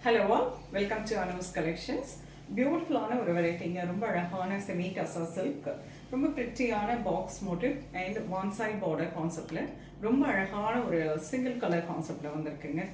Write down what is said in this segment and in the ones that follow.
Hello all, welcome to Anu's Collections. பியூட்டிஃபுல்லான ஒரு வெரைட்டிங்க, ரொம்ப அழகான செமி டசா சில்க், ரொம்ப பிரிட்டியான box motif and one side border கான்செப்டில் ரொம்ப அழகான ஒரு சிங்கிள் கலர் கான்செப்டில் வந்திருக்குங்க.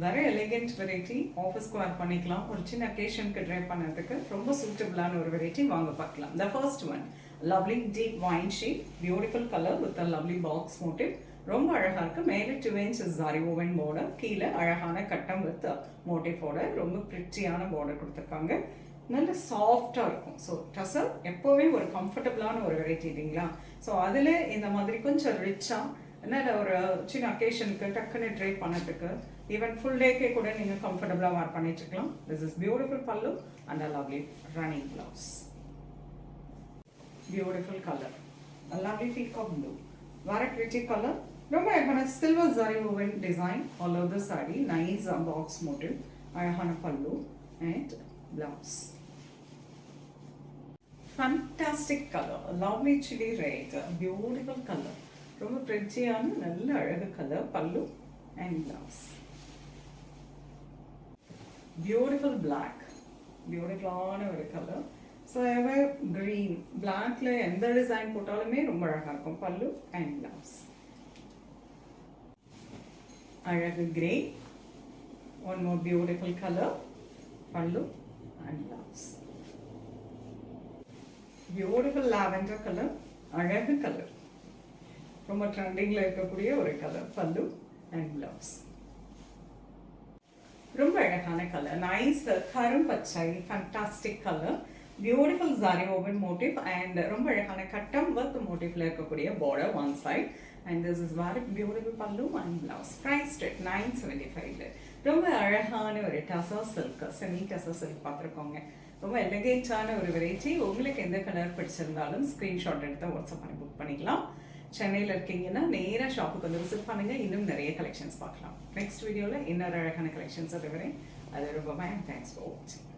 வெரி எலிகென்ட் வெரைட்டி, ஆஃபீஸ்க்கு வேர் பண்ணிக்கலாம், ஒரு சின்ன அக்கேஷனுக்கு ட்ரை பண்ணுறதுக்கு ரொம்ப சூட்டபிளான ஒரு வெரைட்டி. வாங்க பார்க்கலாம். The first one, lovely deep wine shade, beautiful colour with a lovely box motif. ரொம்ப அழகாக இருக்குது. மேலே 2 inches ஜாரி ஓவன் பார்டர், கீழே அழகான கட்டம் வித் மோட்டிஃபோட ரொம்ப பிரிட்டியான பார்டர் கொடுத்துருக்காங்க. நல்ல சாஃப்டாக இருக்கும். ஸோ டசர் எப்போவுமே ஒரு கம்ஃபர்டபுளான ஒரு வெரைட்டி இல்லைங்களா? ஸோ அதில் இந்த மாதிரி கொஞ்சம் ரிச்சாக, அதனால் ஒரு சின்ன அக்கேஷனுக்கு டக்குன்னு ட்ரை பண்ணதுக்கு, ஈவன் ஃபுல் டேக்கே கூட நீங்கள் கம்ஃபர்டபுளாக வேர் பண்ணிட்டுருக்கலாம். This is beautiful pallu and a lovely running blouse. Beautiful colour, lovely peacock blue, very pretty color. ரொம்ப அழகான silver zari woven design all over the saree. Nice box motive. அழகான பல்லு and blouse. Fantastic color. Lovely chili red. Beautiful color. ரொம்ப பிரிட்டியான நல்ல அழகு colour, பல்லு and blouse. Beautiful black. பியூட்டிஃபுல்லான ஒரு கலர். ஸோ எவர் க்ரீன் பிளாக்ல எந்த டிசைன் போட்டாலுமே ரொம்ப அழகாக இருக்கும். Pallu and blouse. அழகு grey, one more beautiful colour, pallu and blouse. Beautiful lavender colour, அழகு கலர், ரொம்ப ட்ரெண்டிங்கில் இருக்கக்கூடிய ஒரு கலர், பல்லு அண்ட் பிளவுஸ். ரொம்ப அழகான கலர், நைஸ் கரும் பச்சை, fantastic colour, beautiful zari woven motif and ரொம்ப அழகான கட்டம் வித் மோட்டிவ்ல இருக்கக்கூடிய border one side. And this is very beautiful pallu and blouse. Price rate 975. ரொம்ப அழகான ஒரு tussar silk, semi tussar silk பார்த்துருக்கோங்க. ரொம்ப எலிகென்ட்டான ஒரு வெரைட்டி. உங்களுக்கு எந்த கலர் பிடிச்சிருந்தாலும் ஸ்க்ரீன்ஷாட் எடுத்து வாட்ஸ்அப் பண்ணி புக் பண்ணிக்கலாம். சென்னையில் இருக்கீங்கன்னா நேராக ஷாப்புக்கு வந்து விசிட் பண்ணுங்கள். இன்னும் நிறைய கலெக்ஷன்ஸ் பார்க்கலாம். நெக்ஸ்ட் வீடியோவில் இன்னொரு அழகான கலெக்ஷன்ஸை தவிர அது ரொம்ப தேங்க்ஸ் ஃபார் வாட்சிங்.